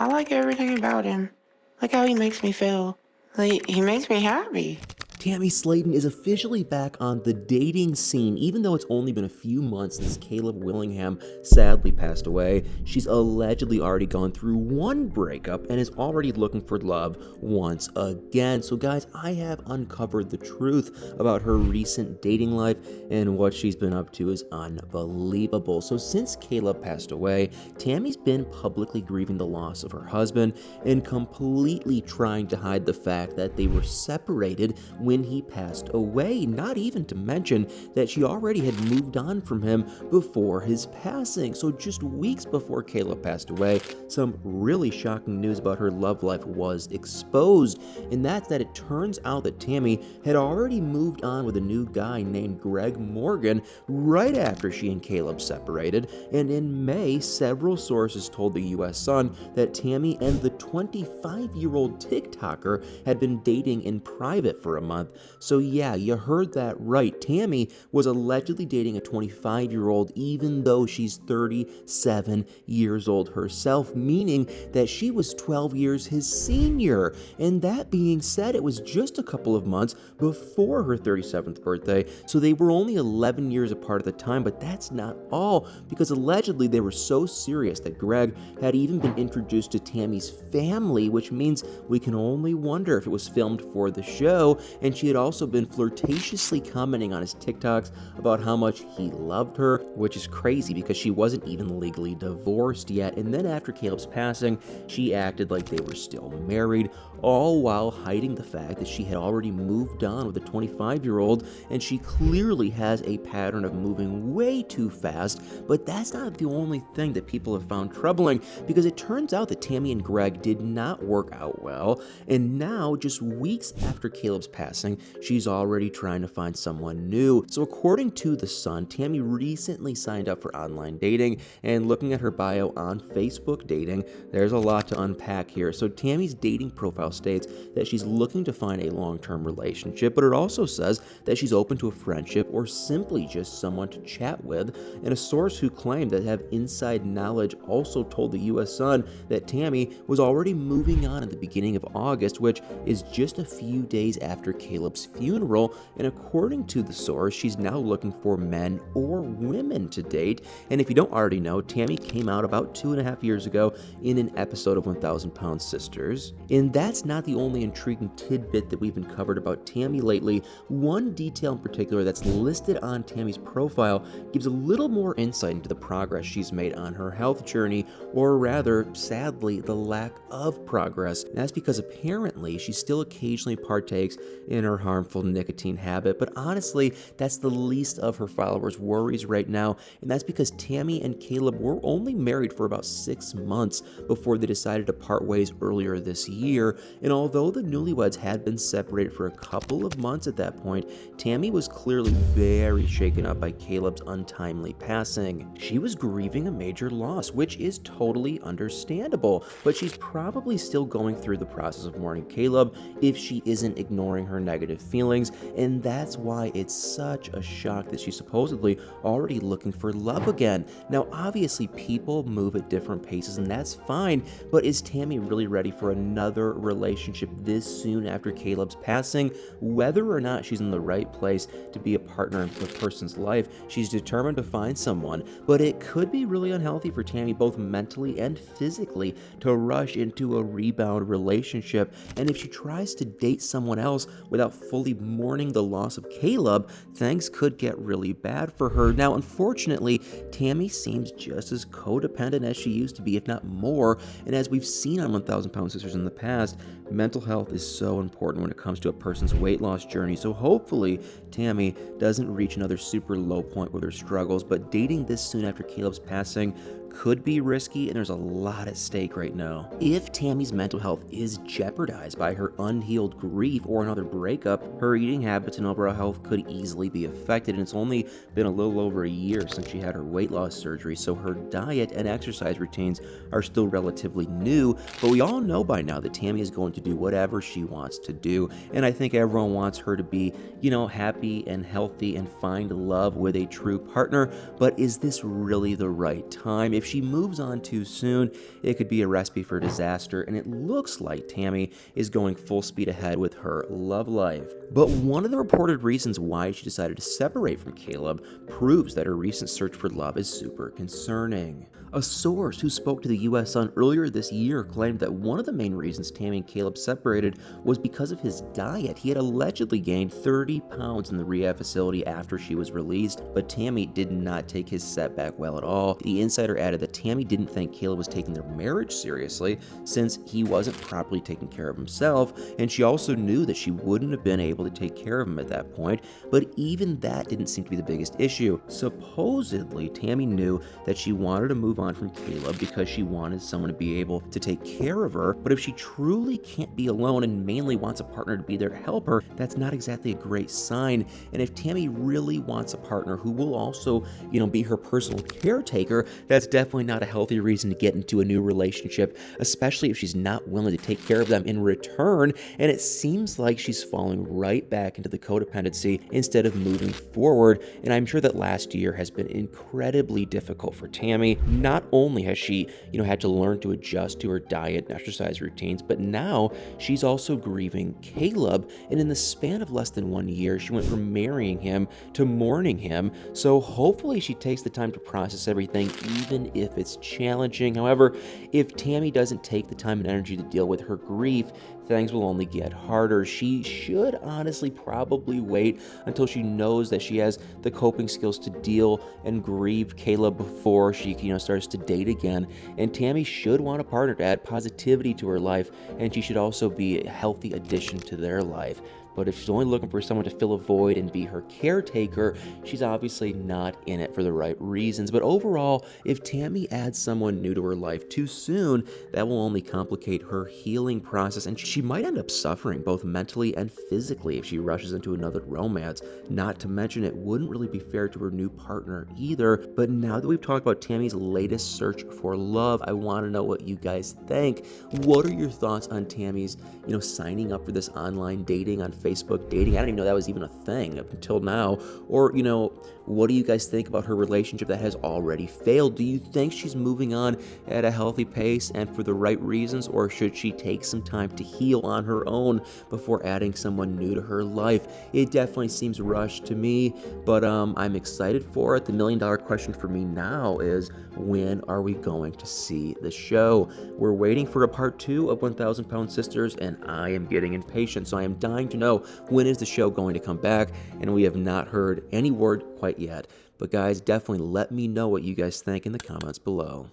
I like everything about him. Like how he makes me feel. Like, he makes me happy. Tammy Slaton is officially back on the dating scene, even though it's only been a few months since Caleb Willingham sadly passed away. She's allegedly already gone through one breakup and is already looking for love once again. So guys, I have uncovered the truth about her recent dating life, and what she's been up to is unbelievable. So since Caleb passed away, Tammy's been publicly grieving the loss of her husband and completely trying to hide the fact that they were separated when he passed away, not even to mention that she already had moved on from him before his passing. So just weeks before Caleb passed away, some really shocking news about her love life was exposed, and that's that it turns out that Tammy had already moved on with a new guy named Greg Morgan right after she and Caleb separated. And in May, several sources told the US Sun that Tammy and the 25-year-old TikToker had been dating in private for a month. So yeah, you heard that right. Tammy was allegedly dating a 25-year-old even though she's 37 years old herself, meaning that she was 12 years his senior. And that being said, it was just a couple of months before her 37th birthday, so they were only 11 years apart at the time. But that's not all, because allegedly they were so serious that Greg had even been introduced to Tammy's family, which means we can only wonder if it was filmed for the show. And she had also been flirtatiously commenting on his TikToks about how much he loved her, which is crazy because she wasn't even legally divorced yet. And then after Caleb's passing, she acted like they were still married, all while hiding the fact that she had already moved on with a 25-year-old, and she clearly has a pattern of moving way too fast. But that's not the only thing that people have found troubling, because it turns out that Tammy and Greg did not work out well, and now, just weeks after Caleb's passing, she's already trying to find someone new. So according to The Sun, Tammy recently signed up for online dating, and looking at her bio on Facebook Dating, there's a lot to unpack here. So Tammy's dating profile states that she's looking to find a long-term relationship, but it also says that she's open to a friendship or simply just someone to chat with. And a source who claimed to have inside knowledge also told the US Sun that Tammy was already moving on at the beginning of August, which is just a few days after Caleb's funeral. And according to the source, she's now looking for men or women to date. And if you don't already know, Tammy came out about 2.5 years ago in an episode of 1,000 Pound Sisters. And that's not the only intriguing tidbit that we've uncovered about Tammy lately. One detail in particular that's listed on Tammy's profile gives a little more insight into the progress she's made on her health journey, or rather, sadly, the lack of progress. And that's because apparently she still occasionally partakes in her harmful nicotine habit, but honestly, that's the least of her followers' worries right now, and that's because Tammy and Caleb were only married for about 6 months before they decided to part ways earlier this year. And although the newlyweds had been separated for a couple of months at that point, Tammy was clearly very shaken up by Caleb's untimely passing. She was grieving a major loss, which is totally understandable, but she's probably still going through the process of mourning Caleb if she isn't ignoring her negative feelings, and that's why it's such a shock that she's supposedly already looking for love again. Now, obviously, people move at different paces, and that's fine, but is Tammy really ready for another relationship this soon after Caleb's passing? Whether or not she's in the right place to be a partner in a person's life, she's determined to find someone, but it could be really unhealthy for Tammy, both mentally and physically, to rush into a rebound relationship. And if she tries to date someone else without fully mourning the loss of Caleb, things could get really bad for her. Now, unfortunately, Tammy seems just as codependent as she used to be, if not more. And as we've seen on 1,000 Pound Sisters in the past, mental health is so important when it comes to a person's weight loss journey. So hopefully Tammy doesn't reach another super low point with her struggles, but dating this soon after Caleb's passing could be risky, and there's a lot at stake right now. If Tammy's mental health is jeopardized by her unhealed grief or another breakup, her eating habits and overall health could easily be affected, and it's only been a little over a year since she had her weight loss surgery, so her diet and exercise routines are still relatively new. But we all know by now that Tammy is going to do whatever she wants to do, and I think everyone wants her to be, happy and healthy and find love with a true partner. But is this really the right time? if she moves on too soon, it could be a recipe for disaster, and it looks like Tammy is going full speed ahead with her love life. But one of the reported reasons why she decided to separate from Caleb proves that her recent search for love is super concerning. A source who spoke to the U.S. Sun earlier this year claimed that one of the main reasons Tammy and Caleb separated was because of his diet. He had allegedly gained 30 pounds in the rehab facility after she was released, but Tammy did not take his setback well at all. The insider added that Tammy didn't think Caleb was taking their marriage seriously since he wasn't properly taking care of himself, and she also knew that she wouldn't have been able to take care of him at that point, but even that didn't seem to be the biggest issue. Supposedly, Tammy knew that she wanted to move on from Caleb because she wanted someone to be able to take care of her, but if she truly can't be alone and mainly wants a partner to be there to help her, that's not exactly a great sign. And if Tammy really wants a partner who will also, be her personal caretaker, that's definitely not a healthy reason to get into a new relationship, especially if she's not willing to take care of them in return. And it seems like she's falling right back into the codependency instead of moving forward. And I'm sure that last year has been incredibly difficult for Tammy. Not only has she, had to learn to adjust to her diet and exercise routines, but now she's also grieving Caleb. And in the span of less than 1 year, she went from marrying him to mourning him. So hopefully she takes the time to process everything, even if it's challenging. However, if Tammy doesn't take the time and energy to deal with her grief, things will only get harder. She should honestly probably wait until she knows that she has the coping skills to deal and grieve Caleb before she, starts to date again. And Tammy should want a partner to add positivity to her life, and she should also be a healthy addition to their life. But if she's only looking for someone to fill a void and be her caretaker, she's obviously not in it for the right reasons. But overall, if Tammy adds someone new to her life too soon, that will only complicate her healing process, and she might end up suffering both mentally and physically if she rushes into another romance. Not to mention, it wouldn't really be fair to her new partner either. But now that we've talked about Tammy's latest search for love, I want to know what you guys think. What are your thoughts on Tammy's, signing up for this online dating on Facebook dating? I didn't even know that was even a thing up until now. Or, what do you guys think about her relationship that has already failed? Do you think she's moving on at a healthy pace and for the right reasons, or should she take some time to heal on her own before adding someone new to her life? It definitely seems rushed to me, but I'm excited for it. The $1 million question for me now is, when are we going to see the show? We're waiting for a part 2 of 1,000 Pound Sisters, and I am getting impatient, so I am dying to know, when is the show going to come back? And we have not heard any word quite yet. But guys, definitely let me know what you guys think in the comments below.